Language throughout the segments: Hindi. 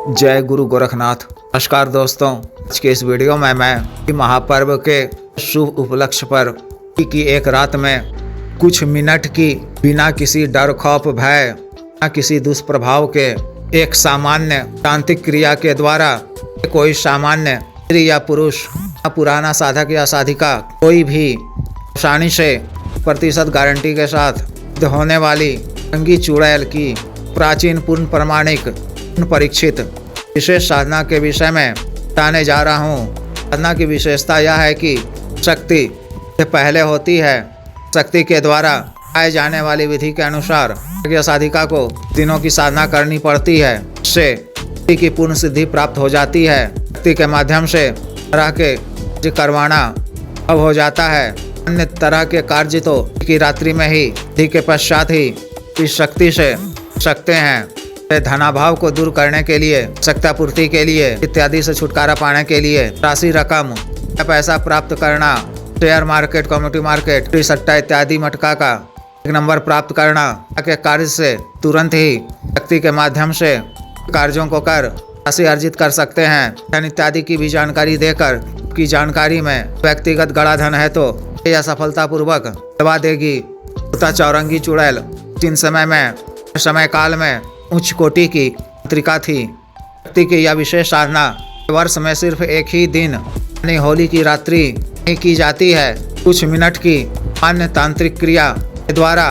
जय गुरु गोरखनाथ। नमस्कार दोस्तों, आज के इस वीडियो में मैं महापर्व के शुभ उपलक्ष्य पर की एक रात में कुछ मिनट की बिना किसी डर खौफ भय बिना किसी दुष्प्रभाव के एक सामान्य तांत्रिक क्रिया के द्वारा कोई सामान्य स्त्री या पुरुष या पुराना साधक या साधिका कोई भी आसानी से प्रतिशत गारंटी के साथ होने वाली रंगी चुड़ैल की प्राचीन पूर्ण प्रमाणिक परीक्षित विशेष साधना के विषय में बताने जा रहा हूँ। साधना की विशेषता यह है कि शक्ति से पहले होती है। शक्ति के द्वारा आए जाने वाली विधि के अनुसार साधिका को दिनों की साधना करनी पड़ती है। इससे शक्ति की पूर्ण सिद्धि प्राप्त हो जाती है। शक्ति के माध्यम से तरह के कार्य करवाना अब हो जाता है। अन्य तरह के कार्य तो की रात्रि में ही विधि के पश्चात ही इस शक्ति से सकते हैं। धनाभाव को दूर करने के लिए, शक्तिपूर्ति के लिए इत्यादि से छुटकारा पाने के लिए राशि रकम या पैसा प्राप्त करना, शेयर मार्केट, कम्युनिटी मार्केट, सट्टा इत्यादि मटका का एक नंबर प्राप्त करना के कार्य से तुरंत ही शक्ति के माध्यम से कार्यों को कर राशि अर्जित कर सकते हैं। धन इत्यादि की भी जानकारी देकर की जानकारी में व्यक्तिगत गड़ा धन है तो यह सफलतापूर्वक दबा देगी। चौरंगी चुड़ैल जिन समय काल में उच्च कोटि की पत्रिका थी। शक्ति की यह विशेष साधना वर्ष में सिर्फ एक ही दिन यानी होली की रात्रि ही की जाती है। कुछ मिनट की अन्य तांत्रिक क्रिया के द्वारा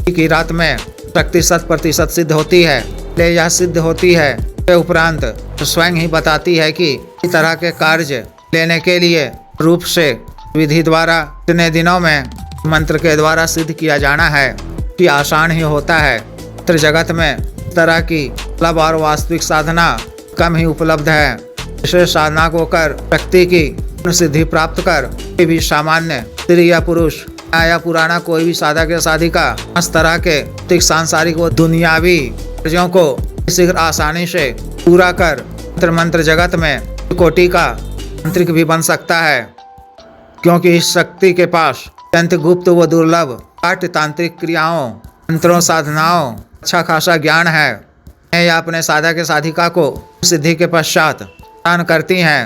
की रात में शक्ति 100% सिद्ध होती है। ले यह सिद्ध होती है के उपरांत स्वयं ही बताती है कि इस तरह के कार्य लेने के लिए रूप से विधि द्वारा इतने दिनों में मंत्र के द्वारा सिद्ध किया जाना है कि आसान ही होता है। जगत में तरह की उपलब्ध और वास्तविक साधना कम ही उपलब्ध है। विशेष साधना को कर शक्ति की पूर्ण सिद्धि प्राप्त कर कोई भी सामान्य स्त्री या पुरुष या पुराना कोई भी साधक या साधिका इस तरह के सांसारिक व दुनियावी कार्यों को शीघ्र आसानी से पूरा कर मंत्र जगत में कोटि का तांत्रिक भी बन सकता है, क्योंकि इस शक्ति के पास अत्यंत गुप्त व दुर्लभ पाठ्य तांत्रिक क्रियाओं, मंत्रों, साधनाओं अच्छा खासा ज्ञान है। या अपने साधक के साधिका को सिद्धि के पश्चात दान करती हैं।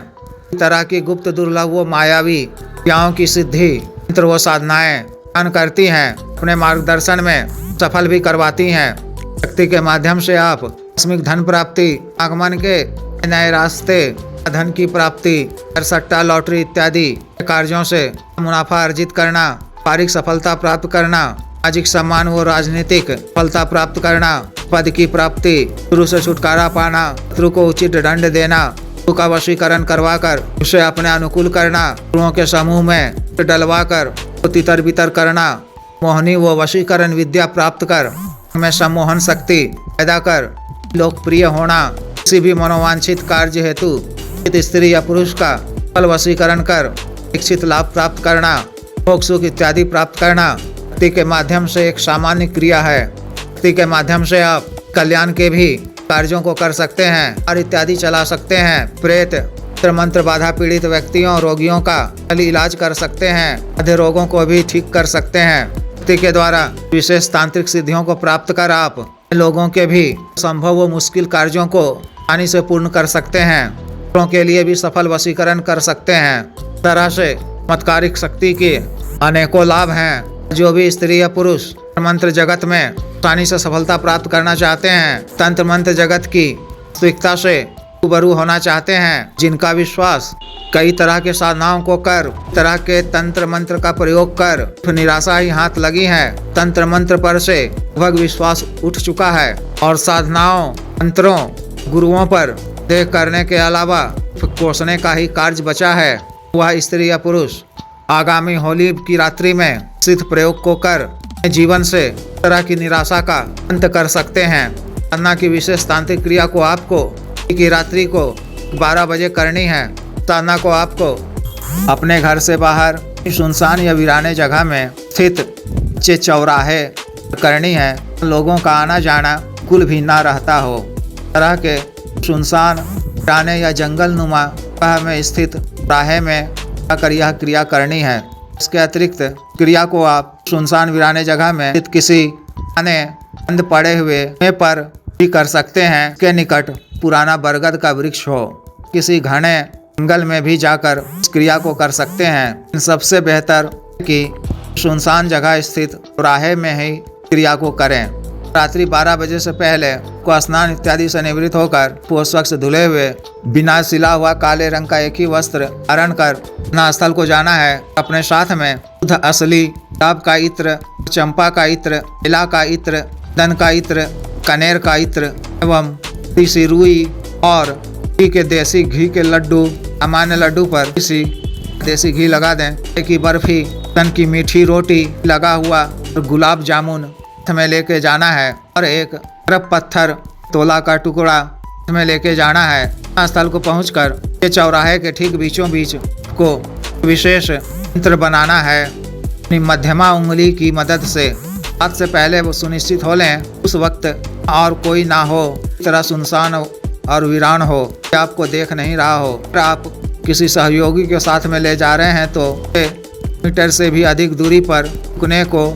इस तरह की गुप्त दुर्लभ व मायावी क्रियाओं की सिद्धि मंत्र व साधनाएं दान करती हैं। अपने मार्गदर्शन में सफल भी करवाती हैं। शक्ति के माध्यम से आप आकस्मिक धन प्राप्ति, आगमन के नए रास्ते, धन की प्राप्ति, सट्टा, लॉटरी इत्यादि कार्यों से मुनाफा अर्जित करना, पारिक सफलता प्राप्त करना, सामाजिक सम्मान व राजनीतिक सफलता प्राप्त करना, पद की प्राप्ति, शत्रु से छुटकारा पाना, शत्रु को उचित दंड देना, शत्रु का वशीकरण करवाकर उसे अपने अनुकूल करना, शत्रुओं के समूह में डलवाकर तितर बितर करना, मोहनी व वशीकरण विद्या प्राप्त कर में सम्मोहन शक्ति पैदा कर लोकप्रिय होना, किसी भी मनोवांछित कार्य हेतु स्त्री या पुरुष का फल वशीकरण कर इच्छित लाभ प्राप्त करना, भोग सुख इत्यादि प्राप्त करना शक्ति के माध्यम से एक सामान्य क्रिया है। शक्ति के माध्यम से आप कल्याण के भी कार्यों को कर सकते हैं और इत्यादि चला सकते हैं। प्रेत मंत्र बाधा पीड़ित व्यक्तियों, रोगियों का इलाज कर सकते हैं। आधे रोगों को भी ठीक कर सकते हैं। शक्ति के द्वारा विशेष तांत्रिक सिद्धियों को प्राप्त कर आप लोगों के भी संभव व मुश्किल कार्यों को आसानी से पूर्ण कर सकते हैं। के लिए भी सफल वशीकरण कर सकते हैं। तरह से चमत्कारिक शक्ति के अनेकों लाभ हैं। जो भी स्त्री या पुरुष मंत्र जगत में आसानी से सफलता प्राप्त करना चाहते हैं, तंत्र मंत्र जगत की वास्तविकता से रूबरू होना चाहते हैं, जिनका विश्वास कई तरह के साधनाओं को कर तरह के तंत्र मंत्र का प्रयोग कर निराशा ही हाथ लगी है। तंत्र मंत्र पर से लगभग विश्वास उठ चुका है और साधनाओं, मंत्रों, गुरुओं पर देख करने के अलावा कोसने का ही कार्य बचा है। वह स्त्री या पुरुष आगामी होली की रात्रि में सिद्ध प्रयोग को कर जीवन से तरह की निराशा का अंत कर सकते हैं। साधना की विशेष तांत्रिक क्रिया को आपको की रात्रि को 12 बजे करनी है। साधना को आपको अपने घर से बाहर सुनसान या वीराने जगह में स्थित चौराहे करनी है। लोगों का आना जाना कुल भी ना रहता हो, तरह के सुनसान वीराने या जंगल नुमा में स्थित चौराहे में आकर यह क्रिया करनी है। इसके अतिरिक्त क्रिया को आप सुनसान वीराने जगह में किसी बंद पड़े हुए पर भी कर सकते हैं। के निकट पुराना बरगद का वृक्ष हो, किसी घने जंगल में भी जाकर इस क्रिया को कर सकते हैं। सबसे बेहतर कि सुनसान जगह स्थित चौराहे में ही क्रिया को करें। रात्रि 12 बजे से पहले को स्नान इत्यादि से निवृत्त होकर पोषक से धुले हुए बिना सिला हुआ काले रंग का एक ही वस्त्र धारण कर अपना स्थल को जाना है। अपने साथ में शुद्ध असली गुलाब का इत्र, चंपा का इत्र, बेला का इत्र, दन का इत्र, कनेर का इत्र एवं देसी रुई और घी के देसी घी के लड्डू, सामान्य लड्डू पर किसी देसी घी लगा दें। की बर्फी, तन की मीठी रोटी लगा हुआ गुलाब जामुन में लेके जाना है और एक अरब पत्थर तोला का टुकड़ा में लेके जाना है। स्थल को पहुंचकर ये चौराहे के ठीक बीचों बीच को विशेष यंत्र बनाना है। अपनी मध्यमा उंगली की मदद से हाथ से पहले वो सुनिश्चित हो लें उस वक्त और कोई ना हो, इस तरह सुनसान और वीरान हो, आपको देख नहीं रहा हो। अगर आप किसी सहयोगी के साथ में ले जा रहे हैं तो मीटर से भी अधिक दूरी पर रुकने को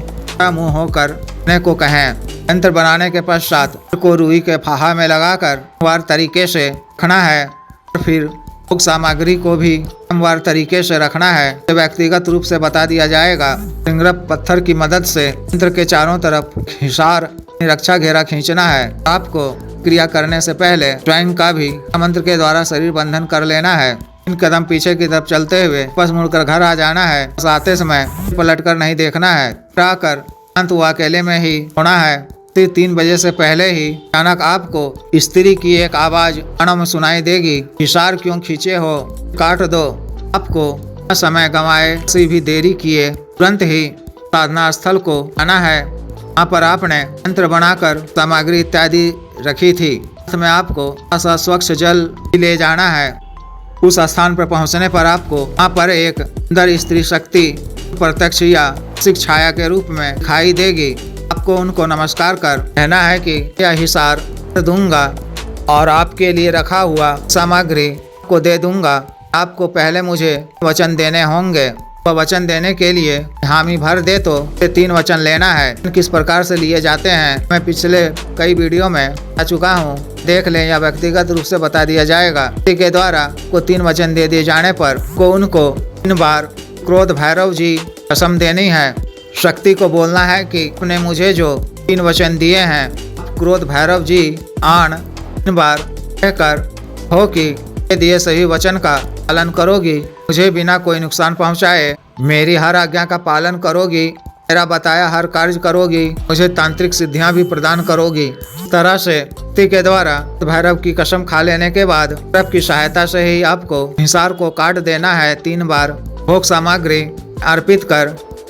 मुंह होकर को कहें। यंत्र बनाने के पश्चात को रुई के फाहा में लगाकर वार तरीके से रखना है और फिर भोग सामग्री को भी वार तरीके से रखना है। तो व्यक्तिगत रूप से बता दिया जाएगा। सिंगरप पत्थर की मदद से यंत्र के चारों तरफ हिसार रक्षा घेरा खींचना है। आपको क्रिया करने से पहले स्वयं का भी मंत्र के द्वारा शरीर बंधन कर लेना है। इन कदम पीछे की तरफ चलते हुए वापस मुड़कर घर आ जाना है। आते समय पलट कर नहीं देखना है। कर अंत वो अकेले में ही होना है। 3 बजे से पहले ही अचानक आपको स्त्री की एक आवाज कानों में सुनाई देगी। हिसार क्यों खींचे हो, काट दो। आपको समय गंवाए किसी भी देरी किए तुरंत ही साधना स्थल को आना है। वहाँ पर आपने यंत्र बनाकर सामग्री इत्यादि रखी थी। साथ में आपको स्वच्छ जल ले जाना है। उस स्थान पर पहुँचने पर आपको वहाँ पर एक सुंदर स्त्री शक्ति प्रत्यक्ष या छाया के रूप में दिखाई देगी। आपको उनको नमस्कार कर कहना है कि यह हिसार दूंगा और आपके लिए रखा हुआ सामग्री को दे दूंगा। आपको पहले मुझे वचन देने होंगे। वह वचन देने के लिए हामी भर दे तो 3 वचन लेना है। किस प्रकार से लिए जाते हैं मैं पिछले कई वीडियो में आ चुका हूँ, देख लें या व्यक्तिगत रूप से बता दिया जाएगा। इसी के द्वारा को 3 वचन दे दिए जाने पर को उनको 3 बार क्रोध भैरव जी कसम देनी है। शक्ति को बोलना है कि आपने मुझे जो 3 वचन दिए हैं क्रोध भैरव जी आन 3 बार कहकर हो कि दिए सही वचन का पालन करोगी, मुझे बिना कोई नुकसान पहुंचाए मेरी हर आज्ञा का पालन करोगी, मेरा बताया हर कार्य करोगी, मुझे तांत्रिक सिद्धियां भी प्रदान करोगी। इस तरह से के द्वारा भैरव की कसम खा लेने के बाद भैरव की सहायता से ही आपको हिसार को काट देना है। 3 बार भोग सामग्री अर्पित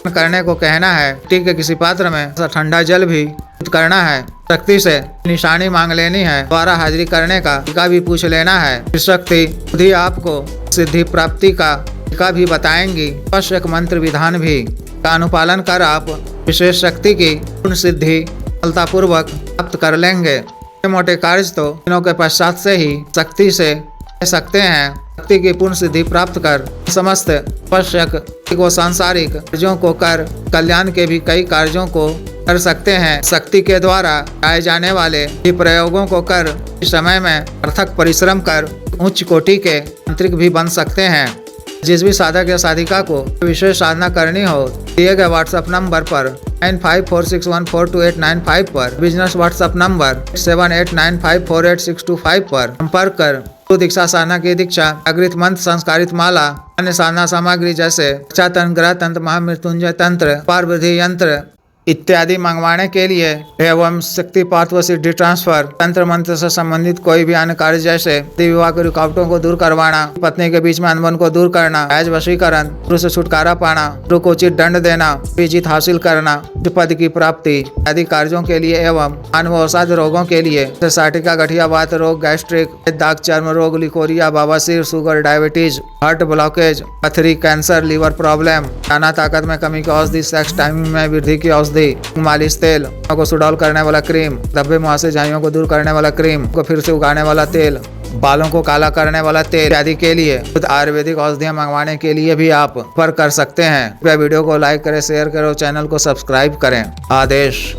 करने को कहना है। ठीक है, किसी पात्र में ठंडा जल भी करना है। शक्ति से निशानी मांग लेनी है। द्वारा हाजिरी करने का तरीका भी पूछ लेना है। शक्ति खुद ही आपको सिद्धि प्राप्ति का तरीका भी बताएंगी। आवश्यक मंत्र विधान भी का अनुपालन कर आप विशेष शक्ति की पूर्ण सिद्धि सफलतापूर्वक प्राप्त कर लेंगे। मोटे कार्य तो दिनों के पश्चात से ही शक्ति से कर सकते हैं। शक्ति की पूर्ण सिद्धि प्राप्त कर समस्त आवश्यक को सांसारिक कार्यों को कर कल्याण के भी कई कार्यों को कर सकते हैं। शक्ति के द्वारा आए जाने वाले प्रयोगों को कर इस समय में अर्थक परिश्रम कर उच्च कोटि के तांत्रिक भी बन सकते हैं। जिस भी साधक या साधिका को विशेष साधना करनी हो दिए गए व्हाट्सएप नंबर पर 9546142895 पर, बिजनेस व्हाट्सएप नंबर 7895486225 पर संपर्क कर दीक्षा साधना की दीक्षा, जागृत मंत्र, संस्कारित माला, अन्य साधना सामग्री जैसे तंत्र, ग्रह तंत्र, महामृत्युंजय तंत्र, पारवृद्धि यंत्र इत्यादि मंगवाने के लिए एवं शक्तिपात व सिद्धि ट्रांसफर, तंत्र मंत्र से संबंधित कोई भी अन्य कार्य जैसे विवाह की रुकावटों को दूर करवाना, पत्नी के बीच में अनबन को दूर करना, राज वशीकरण, गुरु से छुटकारा पाना, गुरु को उचित दंड देना, जीत हासिल करना, पद की प्राप्ति आदि कार्यों के लिए एवं अनवसाद रोगों के लिए जैसे साटिका, गठिया, वात रोग, गैस्ट्रिक, दाग, चर्म रोग, लिकोरिया, बवासीर, शुगर, डायबिटीज, हार्ट ब्लॉकेज, पथरी, कैंसर, लीवर प्रॉब्लम, खाना ताकत में कमी की औषधि, सेक्स टाइमिंग में वृद्धि की औषधि, मालिश तेल को सुडौल करने वाला क्रीम, धब्बे मुहासे झाइयों को दूर करने वाला क्रीम, को फिर से उगाने वाला तेल, बालों को काला करने वाला तेल आदि के लिए खुद आयुर्वेदिक औषधियां मंगवाने के लिए भी आप पर कर सकते हैं। वीडियो को लाइक करें, शेयर करें, चैनल को सब्सक्राइब करें। आदेश।